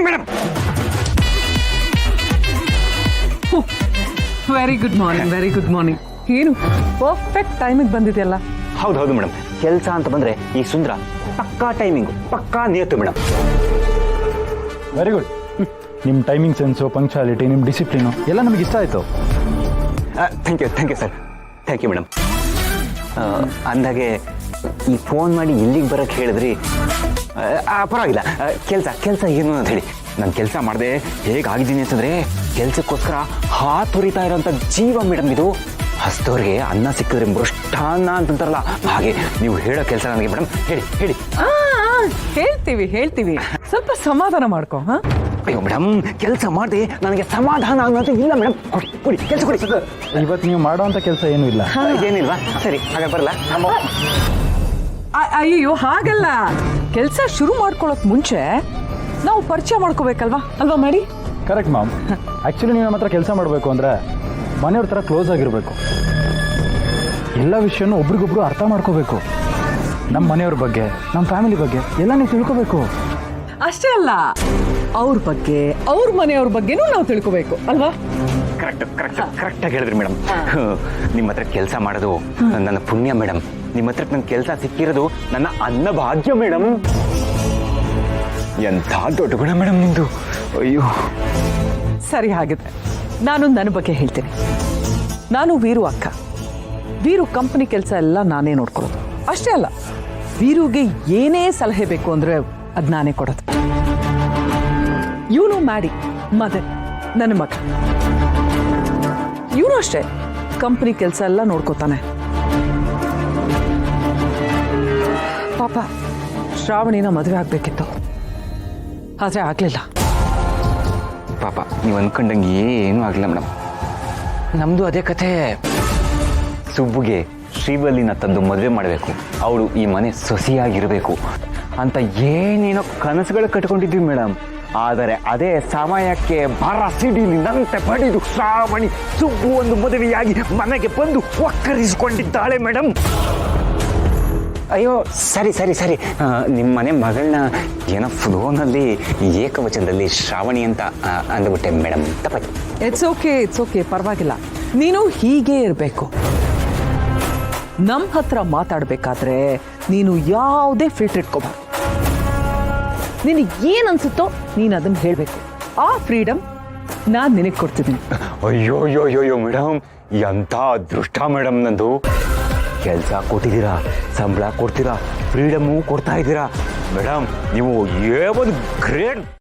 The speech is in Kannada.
Madam. Very good morning, very good morning. ಏನು ಪರ್ಫೆಕ್ಟ್ ಟೈಮಿಗೆ ಬಂದಿದೆಯಲ್ಲ. ಹೌದು ಮೇಡಮ್, ಕೆಲಸ ಅಂತ ಬಂದ್ರೆ ಈ ಸುಂದರ ಪಕ್ಕಾ ಟೈಮಿಂಗು, ಪಕ್ಕಾ ನಿಯತ್ತು ಮೇಡಮ್. Very good. ನಿಮ್ಮ ಟೈಮಿಂಗ್ ಸೆನ್ಸು, ಪಂಕ್ಚುಯಾಲಿಟಿ, ನಿಮ್ಮ ಡಿಸಿಪ್ಲಿನು ಎಲ್ಲ ನಮಗೆ ಇಷ್ಟ ಆಯಿತು. Thank you sir, thank you madam. ಅಂದಾಗೆ ಈ ಫೋನ್ ಮಾಡಿ ಇಲ್ಲಿಗೆ ಬರೋಕ್ಕೆ ಹೇಳಿದ್ರಿ, ಪರವಾಗಿಲ್ಲ. ಕೆಲಸ ಏನು ಅಂತ ಹೇಳಿ, ನಾನು ಕೆಲಸ ಮಾಡಿದೆ ಹೇಗಾಗಿದ್ದೀನಿ ಅಂತಂದರೆ ಕೆಲಸಕ್ಕೋಸ್ಕರ ಹಾತೊರಿತಾ ಇರೋಂಥ ಜೀವ ಮೇಡಮ್ ಇದು. ಹಸ್ತವ್ರಿಗೆ ಅನ್ನ ಸಿಕ್ಕಿದ್ರೆ ಮೃಷ್ಟಾನ್ನ ಅಂತಂತಾರಲ್ಲ, ಹಾಗೆ ನೀವು ಹೇಳೋ ಕೆಲಸ ನನಗೆ ಮೇಡಮ್. ಹೇಳಿ. ಹೇಳ್ತೀವಿ, ಸ್ವಲ್ಪ ಸಮಾಧಾನ ಮಾಡ್ಕೊ. ಅಯ್ಯೋ ಮೇಡಮ್, ಕೆಲಸ ಮಾಡಿದೆ ನನಗೆ ಸಮಾಧಾನ ಅನ್ನೋದು ಇಲ್ಲ ಮೇಡಮ್. ಕೊಡಿ ಕೆಲಸ ಕೊಡಿ. ಇವತ್ತು ನೀವು ಮಾಡೋವಂಥ ಕೆಲಸ ಏನೂ ಇಲ್ಲ. ಏನಿಲ್ವಾ? ಸರಿ, ಹಾಗೆ ಬರಲ್ಲ. ಅಯ್ಯೋ ಹಾಗಲ್ಲ, ಕೆಲಸ ಶುರು ಮಾಡ್ಕೊಳ್ಳೋಕ್ ಮುಂಚೆ ನಾವು ಪರಿಚಯ ಮಾಡ್ಕೋಬೇಕಲ್ವಾ ಮಾಡಿ. Correct ma'am. ಆ್ಯಕ್ಚುಲಿ ನೀವು ನಮ್ಮ ಹತ್ರ ಕೆಲಸ ಮಾಡಬೇಕು ಅಂದರೆ ಮನೆಯವ್ರ ಥರ ಕ್ಲೋಸ್ ಆಗಿರಬೇಕು. ಎಲ್ಲ ವಿಷಯನೂ ಒಬ್ರಿಗೊಬ್ರು ಅರ್ಥ ಮಾಡ್ಕೋಬೇಕು. ನಮ್ಮ ಮನೆಯವ್ರ ಬಗ್ಗೆ, ನಮ್ಮ ಫ್ಯಾಮಿಲಿ ಬಗ್ಗೆ ಎಲ್ಲ ನೀವು ತಿಳ್ಕೋಬೇಕು. ಅಷ್ಟೇ ಅಲ್ಲ, ಅವ್ರ ಬಗ್ಗೆ, ಅವ್ರ ಮನೆಯವ್ರ ಬಗ್ಗೆನೂ ನಾವು ತಿಳ್ಕೋಬೇಕು ಅಲ್ವಾ? ಕರೆಕ್ಟಾಗಿ ಹೇಳಿದ್ರಿ ಮೇಡಮ್. ನಿಮ್ಮ ಹತ್ರ ಕೆಲಸ ಮಾಡೋದು ನನ್ನ ಪುಣ್ಯ ಮೇಡಮ್. ನಿಮ್ಮ ಹತ್ರ ನನ್ನ ಕೆಲಸ ಸಿಕ್ಕಿರೋದು ನನ್ನ ಅನ್ನಭಾಗ್ಯ ಮೇಡಮ್. ಎಂಥ ದೊಡ್ಡ ಗುಣ ಮೇಡಮ್ ನಿಂದು. ಅಯ್ಯೋ ಸರಿ, ಹಾಗಿದ್ರೆ ನಾನು ನನ್ನ ಬಗ್ಗೆ ಹೇಳ್ತೀನಿ. ನಾನು ವೀರು ಅಕ್ಕ. ವೀರು ಕಂಪನಿ ಕೆಲಸ ಎಲ್ಲ ನಾನೇ ನೋಡ್ಕೊಳ್ಳೋದು. ಅಷ್ಟೇ ಅಲ್ಲ, ವೀರುಗೆ ಏನೇ ಸಲಹೆ ಬೇಕು ಅಂದರೆ ಅದು ನಾನೇ ಕೊಡೋದು. ಇವನು ಮಾಡಿ ಮದನ್ ನನ್ನ ಮಗ. ಇವನು ಅಷ್ಟೇ ಕಂಪನಿ ಕೆಲಸ ಎಲ್ಲ ನೋಡ್ಕೋತಾನೆ. ಪಾಪ ಶ್ರಾವಣಿನ ಮದುವೆ ಆಗಬೇಕಿತ್ತು, ಆದರೆ ಆಗಲಿಲ್ಲ. ಪಾಪ ನೀವು ಅನ್ಕೊಂಡಂಗೆ ಏನೂ ಆಗಲಿಲ್ಲ ಮೇಡಮ್. ನಮ್ಮದು ಅದೇ ಕಥೆ. ಸುಬ್ಬುಗೆ ಶ್ರೀವಲ್ಲಿನ ತಂದು ಮದುವೆ ಮಾಡಬೇಕು, ಅವಳು ಈ ಮನೆ ಸೊಸೆಯಾಗಿರಬೇಕು ಅಂತ ಏನೇನೋ ಕನಸುಗಳು ಕಟ್ಕೊಂಡಿದ್ವಿ ಮೇಡಮ್. ಆದರೆ ಅದೇ ಸಮಯಕ್ಕೆ ಬರ ಸಿಡಿಲಿನಂತೆ ಪಡೆದು ಶ್ರಾವಣಿ ಸುಬ್ಬು ಒಂದು ಮದುವೆಯಾಗಿ ಮನೆಗೆ ಬಂದು ಒಕ್ಕರಿಸಿಕೊಂಡಿದ್ದಾಳೆ ಮೇಡಮ್. ಅಯ್ಯೋ ಸರಿ, ನಿಮ್ಮ ಮನೆ ಮಗಳನ್ನ ಏನೋ ಫೋನಲ್ಲಿ ಏಕವಚನದಲ್ಲಿ ಶ್ರಾವಣಿ ಅಂತ ಅಂದ್ಬಿಟ್ಟೆ ಮೇಡಮ್, ತಪ್ಪಾಯ್ತು. ಇಟ್ಸ್ ಓಕೆ, ಪರವಾಗಿಲ್ಲ. ನೀನು ಹೀಗೆ ಇರಬೇಕು. ನಮ್ಮ ಹತ್ರ ಮಾತಾಡಬೇಕಾದ್ರೆ ನೀನು ಯಾವುದೇ ಫಿಲ್ಟರ್ ಇಟ್ಕೋಬಾರ್ದು. ನಿನಗೆ ಏನು ಅನ್ಸುತ್ತೋ ನೀನು ಅದನ್ನು ಹೇಳಬೇಕು. ಆ ಫ್ರೀಡಮ್ ನಾನು ನಿನಗೆ ಕೊಡ್ತಿದ್ದೀನಿ. ಅಯ್ಯೋ ಮೇಡಮ್, ಎಂಥ ಅದೃಷ್ಟ ಮೇಡಮ್ ನಂದು. ಕೆಲಸ ಕೊಟ್ಟಿದ್ದೀರಾ, ಸಂಬಳ ಕೊಡ್ತೀರಾ, ಫ್ರೀಡಮು ಕೊಡ್ತಾ ಇದ್ದೀರಾ ಮೇಡಮ್. ನೀವು ಒಂದು ಗ್ರೇಟ್